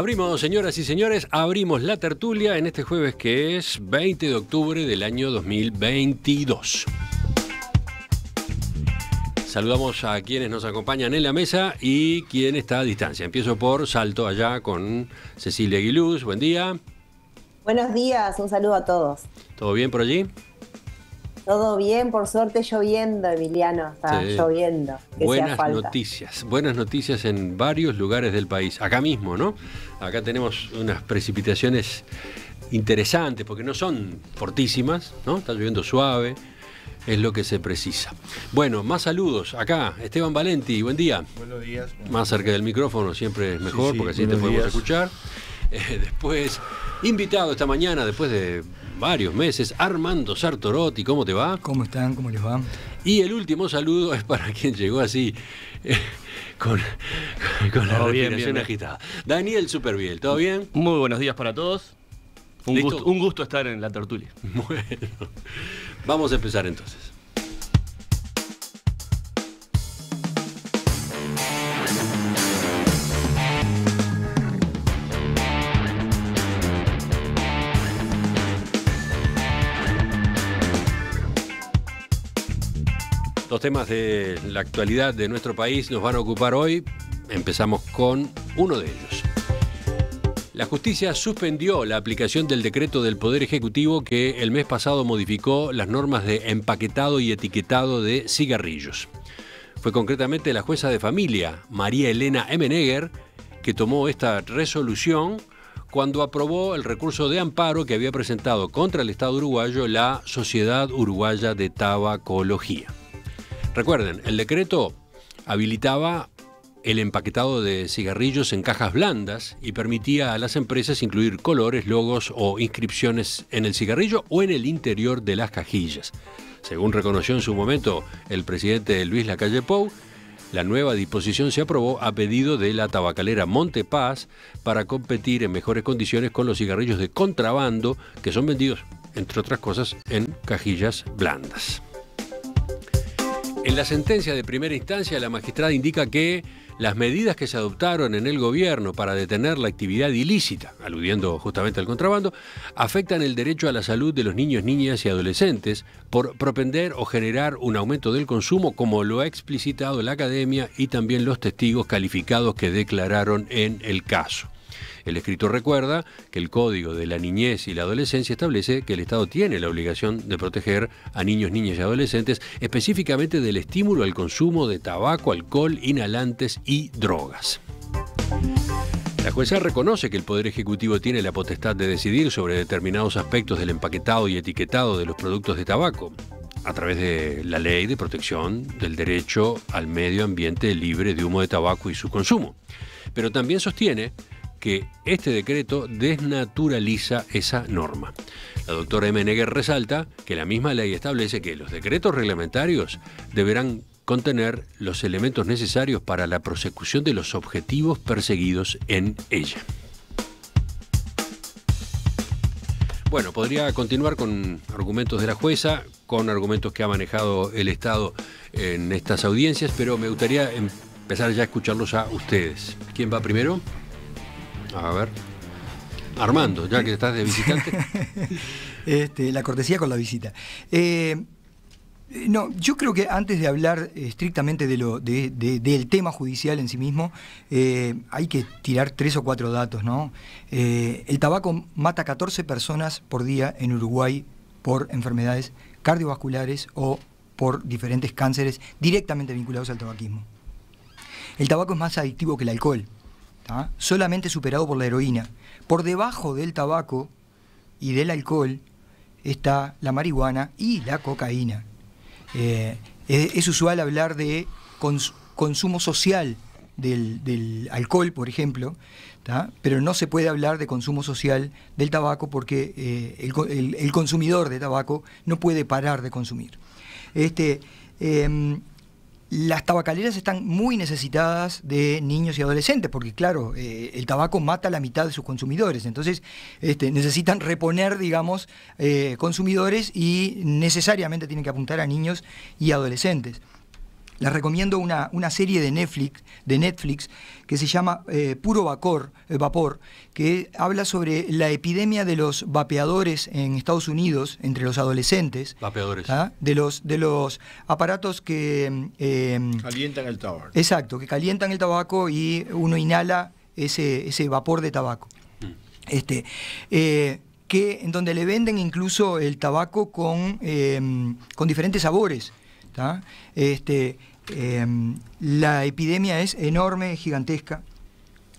Abrimos, señoras y señores, abrimos la tertulia en este jueves que es 20 de octubre del año 2022. Saludamos a quienes nos acompañan en la mesa y quien está a distancia. Empiezo por Salto, allá con Cecilia Aguiluz. Buen día. Buenos días, un saludo a todos. ¿Todo bien por allí? Todo bien, por suerte lloviendo, Emiliano, está lloviendo. Buenas noticias en varios lugares del país. Acá mismo, ¿no? Acá tenemos unas precipitaciones interesantes, porque no son fortísimas, ¿no? Está lloviendo suave, es lo que se precisa. Bueno, más saludos. Acá, Esteban Valenti, buen día. Buenos días. Más cerca del micrófono siempre es mejor, porque así te podemos escuchar. Después, invitado esta mañana, después de varios meses, Armando Sartorotti, ¿cómo te va? ¿Cómo están? ¿Cómo les va? Y el último saludo es para quien llegó así, con la respiración agitada. Daniel Superviel, ¿todo bien? Muy buenos días para todos. Un gusto estar en la tertulia. Bueno, vamos a empezar entonces. Los temas de la actualidad de nuestro país nos van a ocupar hoy. Empezamos con uno de ellos. La justicia suspendió la aplicación del decreto del Poder Ejecutivo que el mes pasado modificó las normas de empaquetado y etiquetado de cigarrillos. Fue concretamente la jueza de familia, María Elena Emenegger, que tomó esta resolución cuando aprobó el recurso de amparo que había presentado contra el Estado uruguayo la Sociedad Uruguaya de Tabacología. Recuerden, el decreto habilitaba el empaquetado de cigarrillos en cajas blandas y permitía a las empresas incluir colores, logos o inscripciones en el cigarrillo o en el interior de las cajillas. Según reconoció en su momento el presidente Luis Lacalle Pou, la nueva disposición se aprobó a pedido de la tabacalera Montepaz para competir en mejores condiciones con los cigarrillos de contrabando que son vendidos, entre otras cosas, en cajillas blandas. En la sentencia de primera instancia, la magistrada indica que las medidas que se adoptaron en el gobierno para detener la actividad ilícita, aludiendo justamente al contrabando, afectan el derecho a la salud de los niños, niñas y adolescentes por propender o generar un aumento del consumo, como lo ha explicitado la academia y también los testigos calificados que declararon en el caso. El escrito recuerda que el Código de la Niñez y la Adolescencia establece que el Estado tiene la obligación de proteger a niños, niñas y adolescentes, específicamente del estímulo al consumo de tabaco, alcohol, inhalantes y drogas. La jueza reconoce que el Poder Ejecutivo tiene la potestad de decidir sobre determinados aspectos del empaquetado y etiquetado de los productos de tabaco, a través de la Ley de Protección del Derecho al Medio Ambiente libre de humo de tabaco y su consumo. Pero también sostiene que este decreto desnaturaliza esa norma. La doctora Emenegger resalta que la misma ley establece que los decretos reglamentarios deberán contener los elementos necesarios para la prosecución de los objetivos perseguidos en ella. Bueno, podría continuar con argumentos de la jueza, con argumentos que ha manejado el Estado en estas audiencias, pero me gustaría empezar ya a escucharlos a ustedes. ¿Quién va primero? A ver, Armando, ya que estás de visitante. La cortesía con la visita. No, yo creo que antes de hablar estrictamente del tema judicial en sí mismo, hay que tirar 3 o 4 datos, ¿no? El tabaco mata a 14 personas por día en Uruguay por enfermedades cardiovasculares o por diferentes cánceres directamente vinculados al tabaquismo. El tabaco es más adictivo que el alcohol, solamente superado por la heroína. Por debajo del tabaco y del alcohol está la marihuana y la cocaína. Es usual hablar de consumo social del alcohol, por ejemplo, pero no se puede hablar de consumo social del tabaco porque el consumidor de tabaco no puede parar de consumir. Las tabacaleras están muy necesitadas de niños y adolescentes, porque claro, el tabaco mata a la mitad de sus consumidores, entonces necesitan reponer, digamos, consumidores y necesariamente tienen que apuntar a niños y adolescentes. les recomiendo una serie de Netflix que se llama Puro Vapor, que habla sobre la epidemia de los vapeadores en Estados Unidos entre los adolescentes. Vapeadores. De los aparatos que... calientan el tabaco. Exacto, que calientan el tabaco y uno inhala ese vapor de tabaco. Que en donde le venden incluso el tabaco con diferentes sabores. La epidemia es enorme, gigantesca.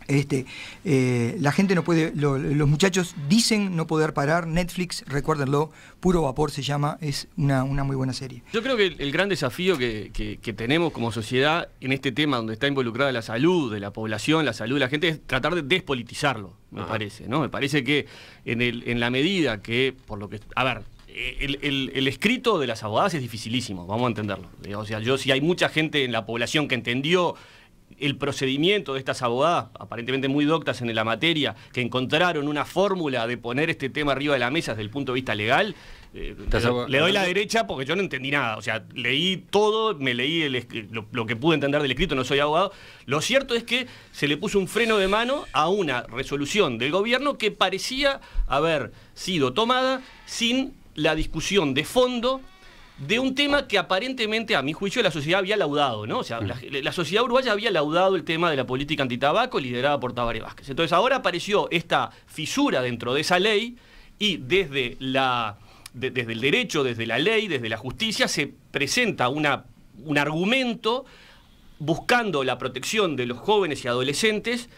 La gente no puede, los muchachos dicen no poder parar. Netflix, recuérdenlo, Puro Vapor se llama, es una muy buena serie. Yo creo que el gran desafío que tenemos como sociedad en este tema donde está involucrada la salud de la población, la salud de la gente, es tratar de despolitizarlo, me parece, ¿no? Me parece que en la medida que, por lo que, a ver, el escrito de las abogadas es dificilísimo, vamos a entenderlo. O sea, si hay mucha gente en la población que entendió el procedimiento de estas abogadas, aparentemente muy doctas en la materia, que encontraron una fórmula de poner este tema arriba de la mesa desde el punto de vista legal, le doy la derecha porque yo no entendí nada. O sea, leí todo, me leí lo que pude entender del escrito, no soy abogado. Lo cierto es que se le puso un freno de mano a una resolución del gobierno que parecía haber sido tomada sin la discusión de fondo de un tema que aparentemente, a mi juicio, la sociedad había laudado, ¿no? O sea, la sociedad uruguaya había laudado el tema de la política antitabaco liderada por Tabaré Vázquez. Entonces ahora apareció esta fisura dentro de esa ley y desde el derecho, desde la ley, desde la justicia, se presenta un argumento buscando la protección de los jóvenes y adolescentes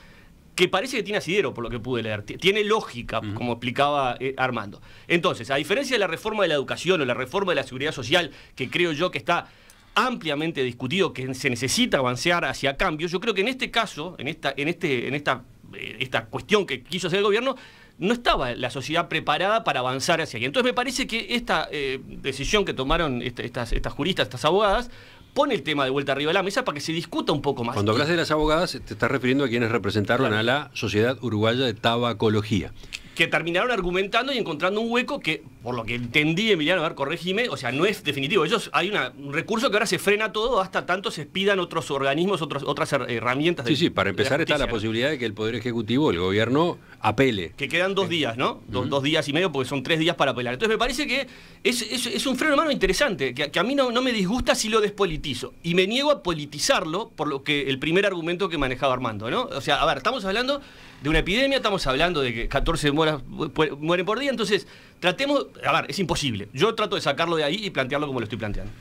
que parece que tiene asidero, por lo que pude leer. Tiene lógica, como explicaba Armando. Entonces, a diferencia de la reforma de la educación o la reforma de la seguridad social, que creo yo que está ampliamente discutido, que se necesita avanzar hacia cambios, yo creo que en este caso, en esta cuestión que quiso hacer el gobierno, no estaba la sociedad preparada para avanzar hacia ahí. Entonces me parece que esta decisión que tomaron estas juristas, estas abogadas, pone el tema de vuelta arriba de la mesa para que se discuta un poco más. Cuando hablas de las abogadas, te estás refiriendo a quienes representaron a la Sociedad Uruguaya de Tabacología. Que terminaron argumentando y encontrando un hueco que, por lo que entendí, Emiliano, a ver, corregime, o sea, no es definitivo. Hay un recurso que ahora se frena todo hasta tanto se expidan otros organismos, otras herramientas. Sí, para empezar está la posibilidad de que el Poder Ejecutivo, el gobierno, apele. Que quedan 2 días, ¿no? 2 días y medio, porque son 3 días para apelar. Entonces me parece que es un freno de mano interesante, que a mí no me disgusta si lo despolitizo. Y me niego a politizarlo por lo que el primer argumento que manejaba Armando, ¿no? O sea, a ver, estamos hablando de una epidemia, estamos hablando de que 14 mueren por día, entonces tratemos, a ver, es imposible. Yo trato de sacarlo de ahí y plantearlo como lo estoy planteando.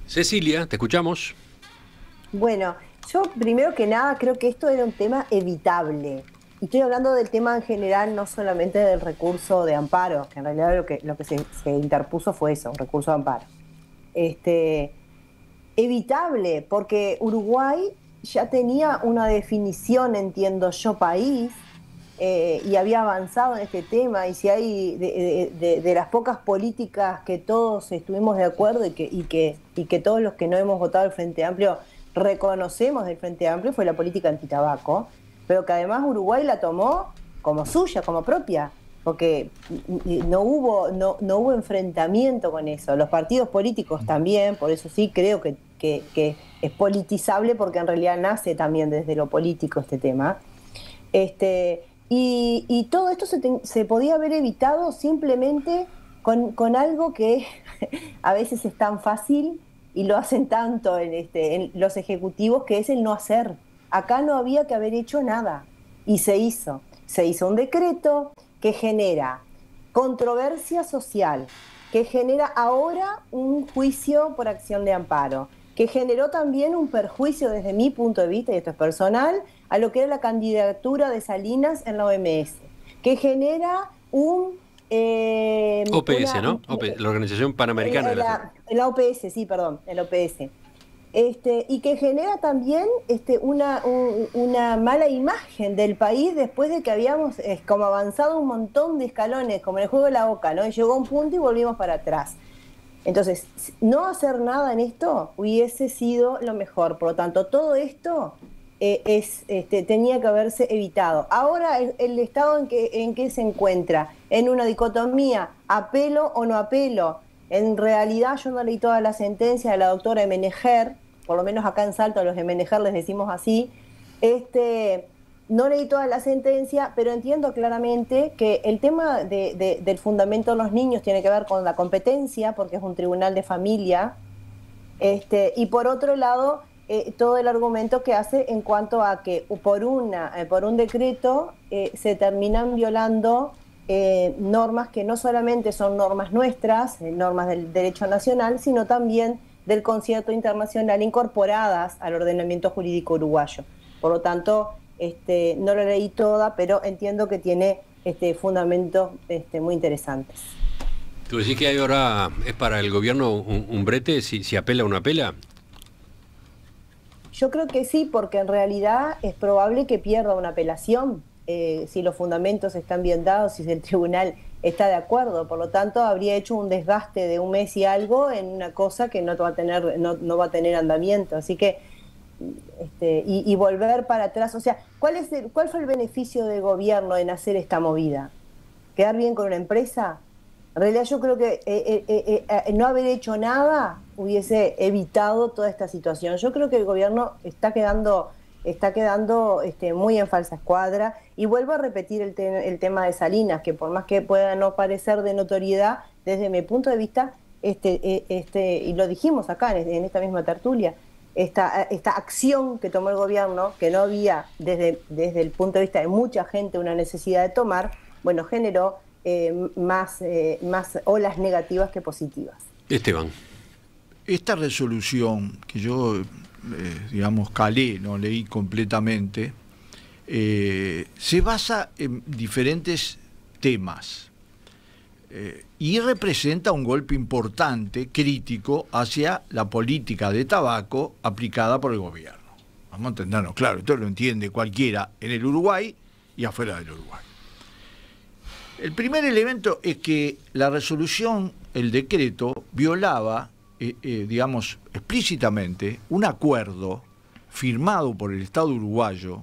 Cecilia, te escuchamos. Bueno, yo primero que nada creo que esto era un tema evitable. Y estoy hablando del tema en general, no solamente del recurso de amparo, que en realidad lo que se interpuso fue eso, un recurso de amparo. Evitable, porque Uruguay ya tenía una definición, entiendo yo, país, y había avanzado en este tema, y si hay de las pocas políticas que todos estuvimos de acuerdo y que todos los que no hemos votado el Frente Amplio reconocemos del Frente Amplio, fue la política antitabaco, pero que además Uruguay la tomó como suya, como propia, porque no hubo enfrentamiento con eso. Los partidos políticos también, por eso sí creo que es politizable, porque en realidad nace también desde lo político este tema. Y todo esto se podía haber evitado simplemente con algo que a veces es tan fácil y lo hacen tanto en los ejecutivos, que es el no hacer. Acá no había que haber hecho nada y se hizo. Se hizo un decreto que genera controversia social, que genera ahora un juicio por acción de amparo, que generó también un perjuicio desde mi punto de vista, y esto es personal, a lo que era la candidatura de Salinas en la OMS, que genera un... OPS, ¿no? La Organización Panamericana de la Salud. La OPS, sí, perdón, el OPS. Y que genera también una mala imagen del país después de que habíamos como avanzado un montón de escalones, como en el juego de la oca, ¿no? Y llegó a un punto y volvimos para atrás. Entonces, no hacer nada en esto hubiese sido lo mejor. Por lo tanto, todo esto tenía que haberse evitado. Ahora, el estado en que se encuentra, en una dicotomía, apelo o no apelo. En realidad, yo no leí toda la sentencia de la doctora Meneger, por lo menos acá en Salta, los de Menejer les decimos así. No leí toda la sentencia, pero entiendo claramente que el tema del fundamento de los niños tiene que ver con la competencia, porque es un tribunal de familia, y por otro lado, todo el argumento que hace en cuanto a que por un decreto se terminan violando normas que no solamente son normas nuestras, normas del derecho nacional, sino también del concierto internacional incorporadas al ordenamiento jurídico uruguayo. Por lo tanto, no lo leí toda, pero entiendo que tiene fundamentos muy interesantes. ¿Tú decís que ahora es para el gobierno un brete si apela o no apela? Yo creo que sí, porque en realidad es probable que pierda una apelación si los fundamentos están bien dados, si el tribunal está de acuerdo. Por lo tanto, habría hecho un desgaste de un mes y algo en una cosa que no va a tener andamiento. Así que, y volver para atrás. O sea, ¿cuál fue el beneficio del gobierno en hacer esta movida? ¿Quedar bien con una empresa? En realidad yo creo que no haber hecho nada hubiese evitado toda esta situación. Yo creo que el gobierno está quedando muy en falsa escuadra, y vuelvo a repetir el tema de Salinas, que por más que pueda no parecer de notoriedad, desde mi punto de vista, y lo dijimos acá en esta misma tertulia, esta acción que tomó el gobierno, que no había desde el punto de vista de mucha gente una necesidad de tomar, bueno, generó más olas negativas que positivas. Esteban. Esta resolución que yo, digamos, calé, no leí completamente, se basa en diferentes temas y representa un golpe importante, crítico, hacia la política de tabaco aplicada por el gobierno. Vamos a entendernos, claro, esto lo entiende cualquiera en el Uruguay y afuera del Uruguay. El primer elemento es que la resolución, el decreto, violaba, digamos, explícitamente un acuerdo firmado por el Estado uruguayo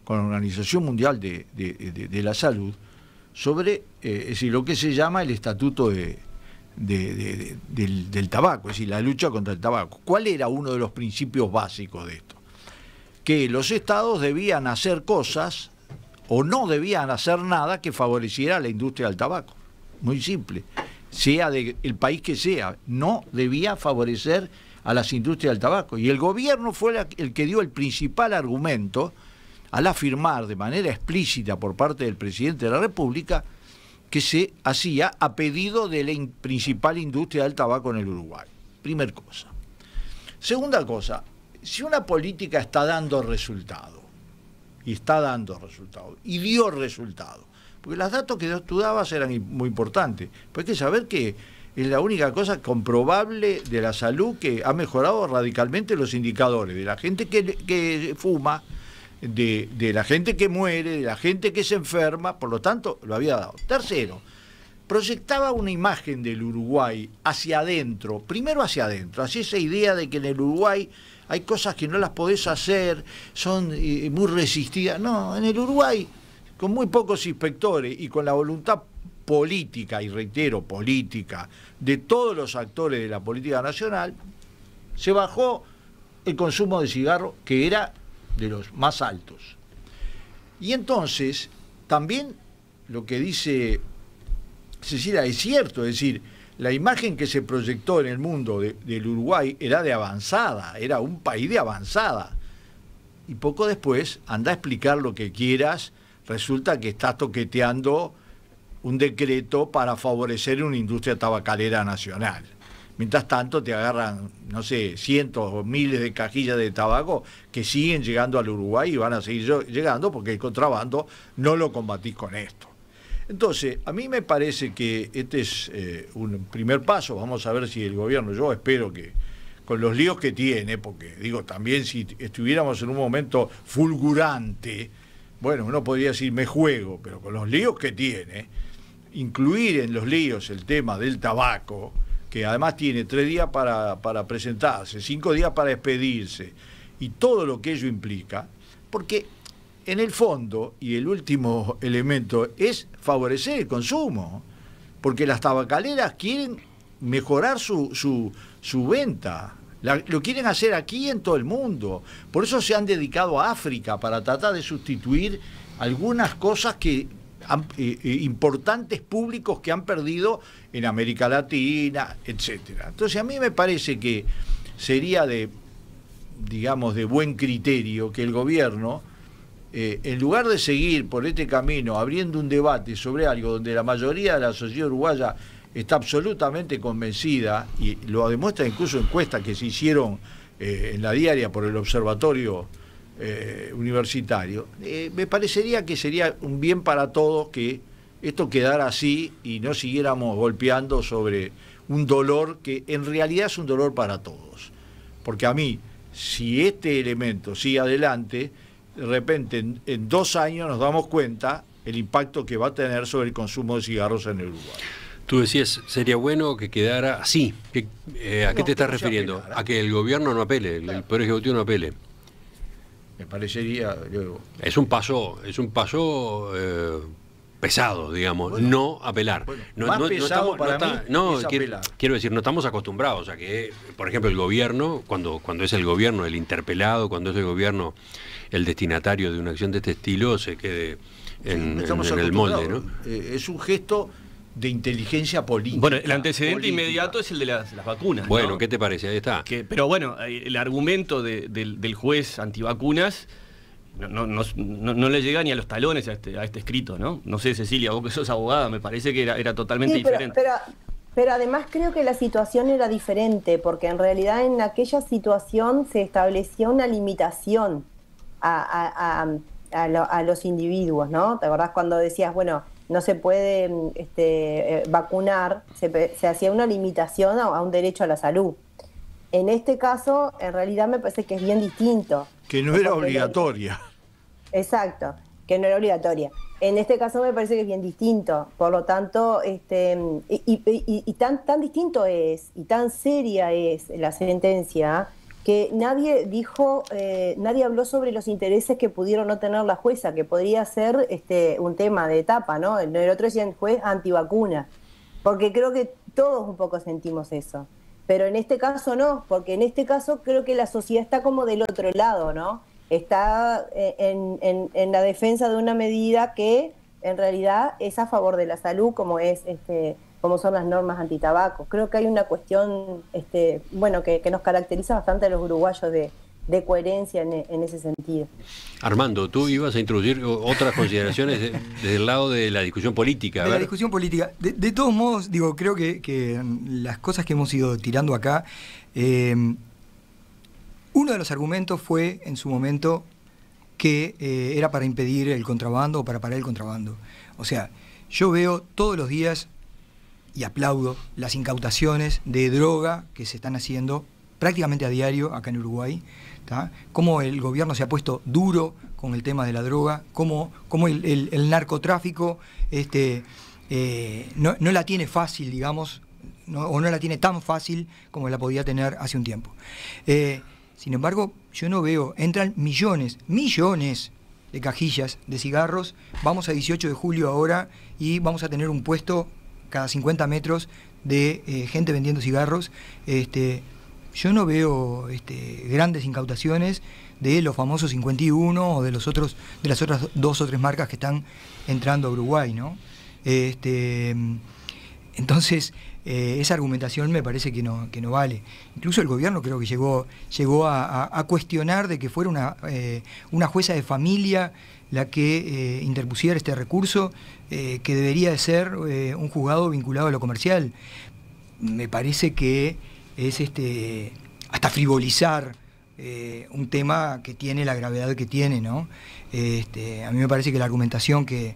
con la Organización Mundial de la Salud sobre es decir, lo que se llama el Estatuto del Tabaco, es decir, la lucha contra el tabaco. ¿Cuál era uno de los principios básicos de esto? Que los estados debían hacer cosas o no debían hacer nada que favoreciera a la industria del tabaco. Muy simple. Sea del país que sea, no debía favorecer a las industrias del tabaco. Y el gobierno fue el que dio el principal argumento al afirmar de manera explícita por parte del presidente de la República que se hacía a pedido de la principal industria del tabaco en el Uruguay. Primer cosa. Segunda cosa, si una política está dando resultado, y dio resultado, porque los datos que tú dabas eran muy importantes, pero hay que saber que es la única cosa comprobable de la salud que ha mejorado radicalmente los indicadores de la gente que fuma, de la gente que muere, de la gente que se enferma, por lo tanto lo había dado. Tercero, proyectaba una imagen del Uruguay hacia adentro, primero hacia adentro, hacia esa idea de que en el Uruguay hay cosas que no las podés hacer, son muy resistidas. No, en el Uruguay, con muy pocos inspectores y con la voluntad política, y reitero, política, de todos los actores de la política nacional, se bajó el consumo de cigarro, que era de los más altos. Y entonces, también lo que dice Cecilia es cierto, es decir, la imagen que se proyectó en el mundo del Uruguay era de avanzada, era un país de avanzada. Y poco después, anda a explicar lo que quieras, resulta que estás toqueteando un decreto para favorecer una industria tabacalera nacional. Mientras tanto te agarran, no sé, cientos o miles de cajillas de tabaco que siguen llegando al Uruguay y van a seguir llegando porque el contrabando no lo combatís con esto. Entonces, a mí me parece que este es un primer paso. Vamos a ver si el gobierno, yo espero que con los líos que tiene, porque digo, también si estuviéramos en un momento fulgurante, bueno, uno podría decir me juego, pero con los líos que tiene, incluir en los líos el tema del tabaco, que además tiene 3 días para presentarse, 5 días para despedirse, y todo lo que ello implica, porque en el fondo, y el último elemento, es favorecer el consumo, porque las tabacaleras quieren mejorar su venta, Lo quieren hacer aquí en todo el mundo. Por eso se han dedicado a África, para tratar de sustituir algunas cosas que importantes públicos que han perdido en América Latina, etcétera. Entonces a mí me parece que sería de buen criterio que el gobierno, en lugar de seguir por este camino abriendo un debate sobre algo donde la mayoría de la sociedad uruguaya está absolutamente convencida, y lo demuestra incluso encuestas que se hicieron en la diaria por el Observatorio Universitario, me parecería que sería un bien para todos que esto quedara así y no siguiéramos golpeando sobre un dolor que en realidad es un dolor para todos. Porque a mí, si este elemento sigue adelante, de repente en 2 años nos damos cuenta el impacto que va a tener sobre el consumo de cigarros en el Uruguay. Tú decías, sería bueno que quedara así. ¿A qué te estás refiriendo? Apelara. A que el gobierno no apele, el Poder Ejecutivo no apele. Me parecería... Es un paso pesado, digamos, bueno, no apelar. Bueno, más pesado para mí es apelar. Quiero decir, no estamos acostumbrados a que, por ejemplo, el gobierno, cuando es el gobierno el interpelado, cuando es el gobierno el destinatario de una acción de este estilo, se quede en el molde, ¿no? Es un gesto de inteligencia política. Bueno, el antecedente inmediato es el de las vacunas. Bueno, ¿no? ¿Qué te parece? Ahí está. Pero bueno, el argumento del juez antivacunas no le llega ni a los talones a este escrito, ¿no? No sé, Cecilia, vos que sos abogada, me parece que era totalmente diferente. Pero además creo que la situación era diferente, porque en realidad en aquella situación se estableció una limitación a los individuos, ¿no? ¿Te acordás cuando decías, bueno, no se puede vacunar? Se hacía una limitación a un derecho a la salud. En este caso, en realidad me parece que es bien distinto. Que no era obligatoria. Exacto, que no era obligatoria. En este caso me parece que es bien distinto. Por lo tanto, y tan distinto es, y tan seria es la sentencia, que nadie habló sobre los intereses que pudieron no tener la jueza, que podría ser un tema de etapa, ¿no? El otro decía el juez antivacuna, porque creo que todos un poco sentimos eso. Pero en este caso no, porque en este caso creo que la sociedad está como del otro lado, ¿no? Está en la defensa de una medida que en realidad es a favor de la salud, como son las normas antitabaco. Creo que hay una cuestión que nos caracteriza bastante a los uruguayos de coherencia en ese sentido. Armando, tú ibas a introducir otras consideraciones desde el lado de la discusión política. De la discusión política. De todos modos, creo que las cosas que hemos ido tirando acá, uno de los argumentos fue en su momento que era para impedir el contrabando o para parar el contrabando. O sea, yo veo todos los días y aplaudo las incautaciones de droga que se están haciendo prácticamente a diario acá en Uruguay, ¿tá? Cómo el gobierno se ha puesto duro con el tema de la droga, cómo el narcotráfico no la tiene fácil, digamos, o no la tiene tan fácil como la podía tener hace un tiempo. Sin embargo, yo no veo, entran millones de cajillas de cigarros. Vamos a 18 de julio ahora y vamos a tener un puesto cada 50 metros de gente vendiendo cigarros. Yo no veo grandes incautaciones de los famosos 51 o de las otras 2 o 3 marcas que están entrando a Uruguay, ¿no? Entonces, esa argumentación me parece que no vale. Incluso el gobierno creo que llegó a cuestionar de que fuera una jueza de familia la que interpusiera este recurso, que debería de ser un juzgado vinculado a lo comercial. Me parece que es hasta frivolizar un tema que tiene la gravedad que tiene, ¿no? A mí me parece que la argumentación que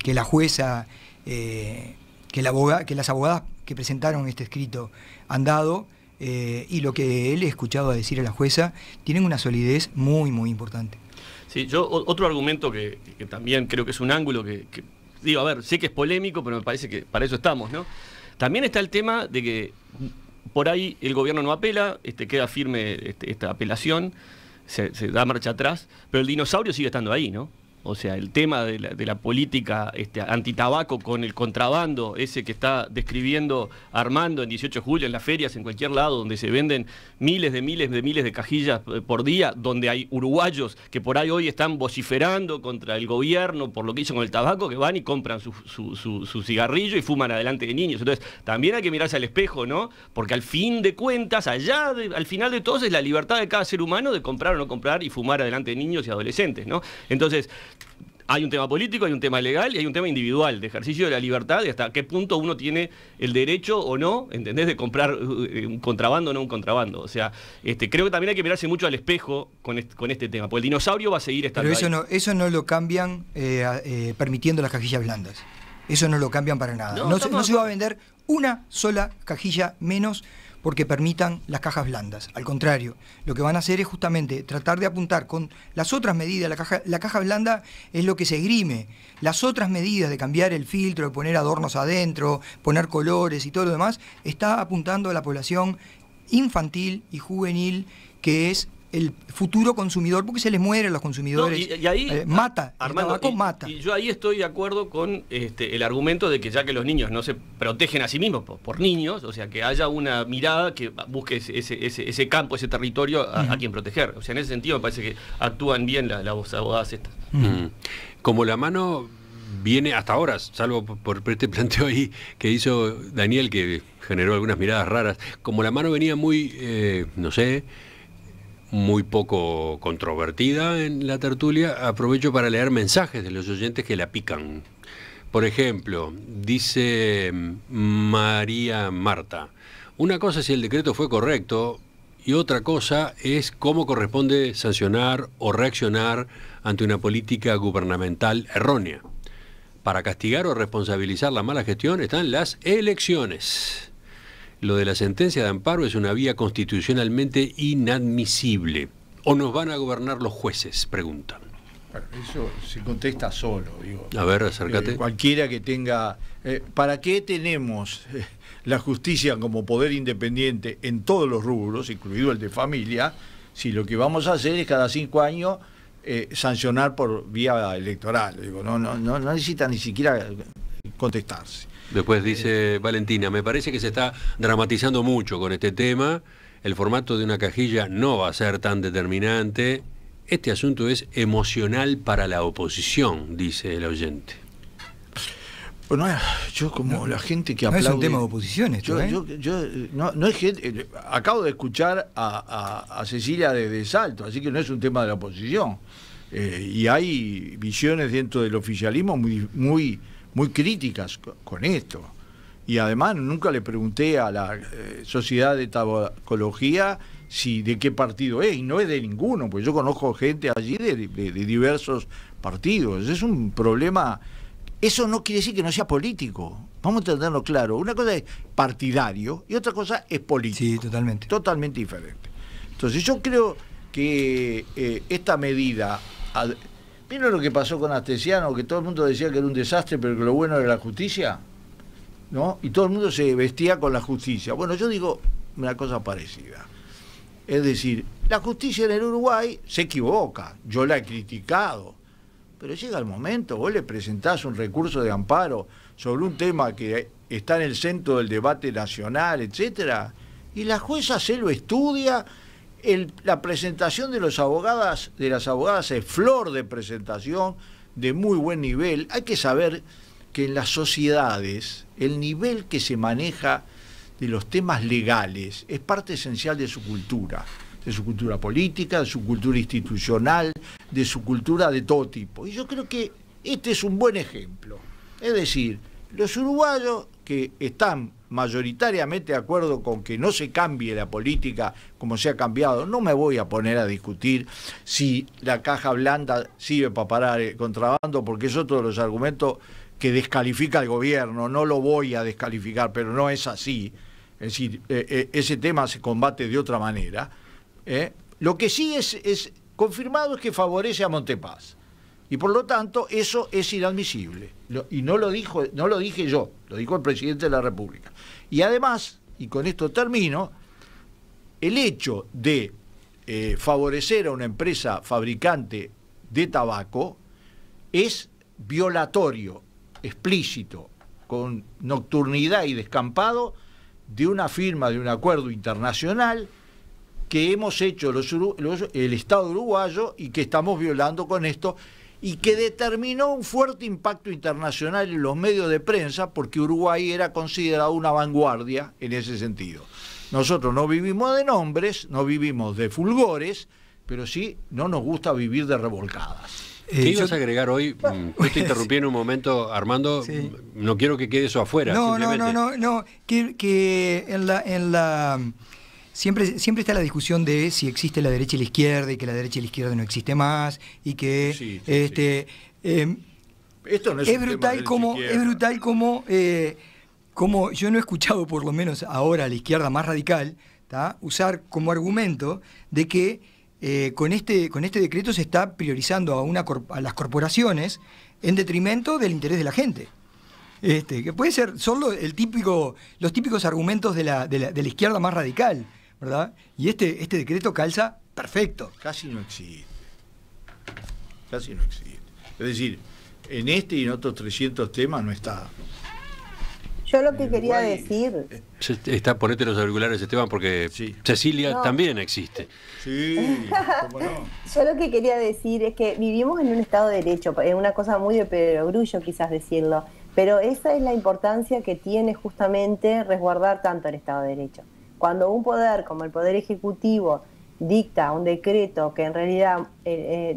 la jueza, que las abogadas que presentaron este escrito han dado, y lo que él he escuchado a decir a la jueza, tienen una solidez muy, muy importante. Sí, otro argumento que también creo que es un ángulo que digo, a ver, sé que es polémico, pero me parece que para eso estamos, ¿no? También está el tema de que por ahí el gobierno no apela, queda firme esta apelación, se da marcha atrás, pero el dinosaurio sigue estando ahí, ¿no? O sea, el tema de la política antitabaco con el contrabando, ese que está describiendo Armando en 18 de julio, en las ferias, en cualquier lado, donde se venden miles de cajillas por día, donde hay uruguayos que por ahí hoy están vociferando contra el gobierno por lo que hizo con el tabaco, que van y compran su cigarrillo y fuman adelante de niños. Entonces, también hay que mirarse al espejo, ¿no? Porque al fin de cuentas, al final de todo, es la libertad de cada ser humano de comprar o no comprar y fumar adelante de niños y adolescentes, ¿no? Entonces, hay un tema político, hay un tema legal y hay un tema individual de ejercicio de la libertad y hasta qué punto uno tiene el derecho o no, ¿entendés?, de comprar un contrabando o no un contrabando. O sea, creo que también hay que mirarse mucho al espejo con este tema, porque el dinosaurio va a seguir estando Pero eso no lo cambian permitiendo las cajillas blandas. Eso no lo cambian para nada. No se va a vender una sola cajilla menos porque permitan las cajas blandas. Al contrario, lo que van a hacer es justamente tratar de apuntar con las otras medidas. La caja blanda es lo que se esgrime. Las otras medidas de cambiar el filtro, de poner adornos adentro, poner colores y todo lo demás, está apuntando a la población infantil y juvenil, que es el futuro consumidor, porque se les muere a los consumidores. No, y ahí, mata, Armando, el tabaco mata. Y yo ahí estoy de acuerdo con el argumento de que ya que los niños no se protegen a sí mismos por niños, o sea, que haya una mirada que busque ese campo, ese territorio a quien proteger. O sea, en ese sentido me parece que actúan bien las abogadas estas. Como la mano viene hasta ahora, salvo por este planteo ahí que hizo Daniel, que generó algunas miradas raras, como la mano venía muy, no sé, muy poco controvertida en la tertulia, aprovecho para leer mensajes de los oyentes que la pican. Por ejemplo, dice María Marta, una cosa es si el decreto fue correcto y otra cosa es cómo corresponde sancionar o reaccionar ante una política gubernamental errónea. Para castigar o responsabilizar la mala gestión están las elecciones. Lo de la sentencia de amparo es una vía constitucionalmente inadmisible. ¿O nos van a gobernar los jueces?, preguntan. Bueno, eso se contesta solo, digo. A ver, acércate. Cualquiera que tenga... ¿Para qué tenemos la justicia como poder independiente en todos los rubros, incluido el de familia, si lo que vamos a hacer es cada 5 años sancionar por vía electoral? Digo, no necesita ni siquiera contestarse. Después dice Valentina, me parece que se está dramatizando mucho con este tema, el formato de una cajilla no va a ser tan determinante, este asunto es emocional para la oposición, dice el oyente. Bueno, yo como la gente que aplaude... No es un tema de oposición esto, no es gente... Acabo de escuchar a Cecilia de Salto, así que no es un tema de la oposición. Y hay visiones dentro del oficialismo muy críticas con esto. Y además nunca le pregunté a la Sociedad de Tabacología de qué partido es, y no es de ninguno, porque yo conozco gente allí de diversos partidos. Es un problema. Eso no quiere decir que no sea político, vamos a entenderlo claro. Una cosa es partidario y otra cosa es político. Sí, totalmente. Totalmente diferente. Entonces yo creo que esta medida... ¿Vieron lo que pasó con Astesiano? Que todo el mundo decía que era un desastre, pero que lo bueno era la justicia, ¿no? Y todo el mundo se vestía con la justicia. Bueno, yo digo una cosa parecida. Es decir, la justicia en el Uruguay se equivoca. Yo la he criticado. Pero llega el momento, vos le presentás un recurso de amparo sobre un tema que está en el centro del debate nacional, etcétera, y la jueza se lo estudia. La presentación de las abogadas es flor de presentación, de muy buen nivel. Hay que saber que en las sociedades el nivel que se maneja de los temas legales es parte esencial de su cultura política, de su cultura institucional, de su cultura de todo tipo. Y yo creo que este es un buen ejemplo. Es decir, los uruguayos que están mayoritariamente de acuerdo con que no se cambie la política como se ha cambiado, no me voy a poner a discutir si la caja blanda sirve para parar el contrabando, porque es otro de los argumentos que descalifica al gobierno. No lo voy a descalificar, pero no es así. Es decir, ese tema se combate de otra manera. Lo que sí es confirmado es que favorece a Montepaz. Y por lo tanto, eso es inadmisible. Y no lo dije yo, lo dijo el presidente de la República. Y además, y con esto termino, el hecho de favorecer a una empresa fabricante de tabaco es violatorio, explícito, con nocturnidad y descampado, de una firma de un acuerdo internacional que hemos hecho el Estado uruguayo y que estamos violando con esto, y que determinó un fuerte impacto internacional en los medios de prensa, porque Uruguay era considerado una vanguardia en ese sentido. Nosotros no vivimos de nombres, no vivimos de fulgores, pero sí no nos gusta vivir de revolcadas. ¿Qué ibas a agregar hoy? Yo te interrumpí en un momento, Armando. Sí. No quiero que quede eso afuera. No, que en la siempre está la discusión de si existe la derecha y la izquierda, y que la derecha y la izquierda no existe más, y que esto no es brutal como yo no he escuchado, por lo menos ahora, a la izquierda más radical, ¿tá?, usar como argumento de que con este decreto se está priorizando a las corporaciones en detrimento del interés de la gente. Que puede ser solo los típicos argumentos de la izquierda más radical, ¿verdad? Y este decreto calza perfecto. Casi no existe. Es decir, en este y en otros 300 temas no está. Yo lo que quería decir... Ponete los auriculares, Esteban, porque sí. Cecilia también existe. Sí, cómo no. Yo lo que quería decir es que vivimos en un Estado de Derecho, es una cosa muy de perogrullo quizás decirlo, pero esa es la importancia que tiene justamente resguardar tanto el Estado de Derecho. Cuando un poder como el Poder Ejecutivo dicta un decreto que en realidad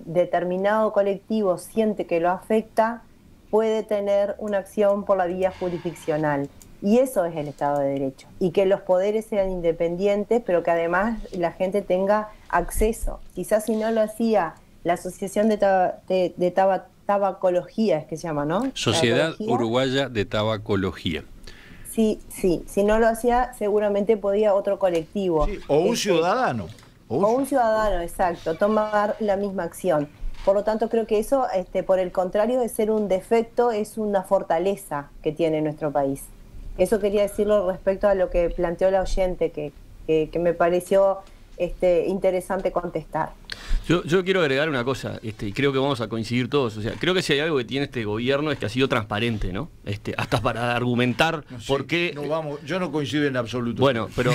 determinado colectivo siente que lo afecta, puede tener una acción por la vía jurisdiccional. Y eso es el Estado de Derecho. Y que los poderes sean independientes, pero que además la gente tenga acceso. Quizás si no lo hacía la Asociación de Tabacología, es que se llama, ¿no? Sociedad Uruguaya de Tabacología. Sí, si no lo hacía, seguramente podía otro colectivo. Sí, o un ciudadano. O un ciudadano, exacto, tomar la misma acción. Por lo tanto, creo que eso, por el contrario de ser un defecto, es una fortaleza que tiene nuestro país. Eso quería decirlo respecto a lo que planteó la oyente, que me pareció interesante contestar. Yo quiero agregar una cosa, y creo que vamos a coincidir todos. O sea, creo que si hay algo que tiene este gobierno es que ha sido transparente, ¿no? Hasta para argumentar por qué. Yo no coincido en absoluto. Bueno, pero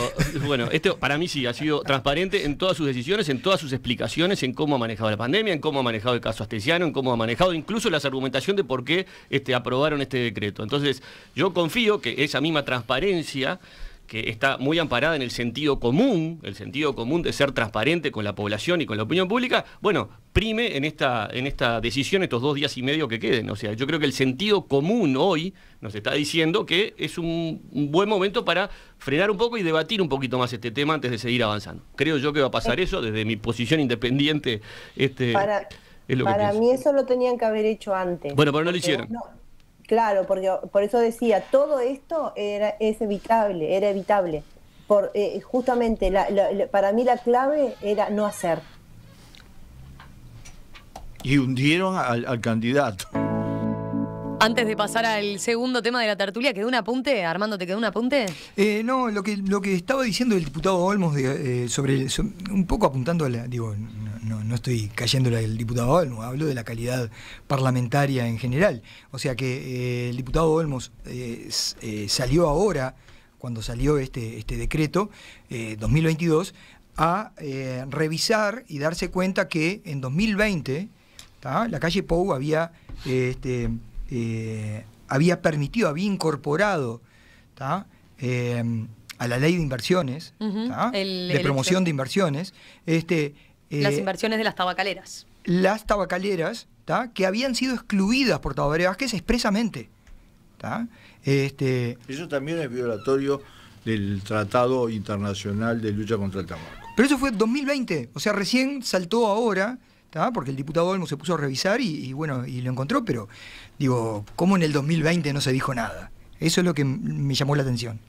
para mí sí ha sido transparente en todas sus decisiones, en todas sus explicaciones, en cómo ha manejado la pandemia, en cómo ha manejado el caso Astesiano, en cómo ha manejado incluso la argumentación de por qué aprobaron este decreto. Entonces, yo confío que esa misma transparencia, que está muy amparada en el sentido común de ser transparente con la población y con la opinión pública, bueno, prime en esta decisión estos 2 días y medio que queden. O sea, yo creo que el sentido común hoy nos está diciendo que es un buen momento para frenar un poco y debatir un poquito más este tema antes de seguir avanzando. Creo yo que va a pasar eso, desde mi posición independiente, para mí eso lo tenían que haber hecho antes. Bueno, pero no lo hicieron. Claro, porque por eso decía, todo esto era evitable. Justamente, para mí la clave era no hacer. Y hundieron al candidato. Antes de pasar al segundo tema de la tertulia, ¿quedó un apunte? Armando, ¿te quedó un apunte? No, lo que estaba diciendo el diputado Olmos sobre un poco apuntando a no estoy cayéndole al diputado Olmos, hablo de la calidad parlamentaria en general. O sea que el diputado Olmos salió ahora, cuando salió este decreto 2022, a revisar y darse cuenta que en 2020 la calle Pou había había incorporado a la ley de inversiones, de promoción de inversiones, las inversiones de las tabacaleras. Las tabacaleras, que habían sido excluidas por Tabaré Vázquez expresamente. Eso también es violatorio del Tratado Internacional de Lucha contra el Tabaco. Pero eso fue 2020, o sea, recién saltó ahora, porque el diputado Olmos se puso a revisar y lo encontró, pero digo, ¿cómo en el 2020 no se dijo nada? Eso es lo que me llamó la atención.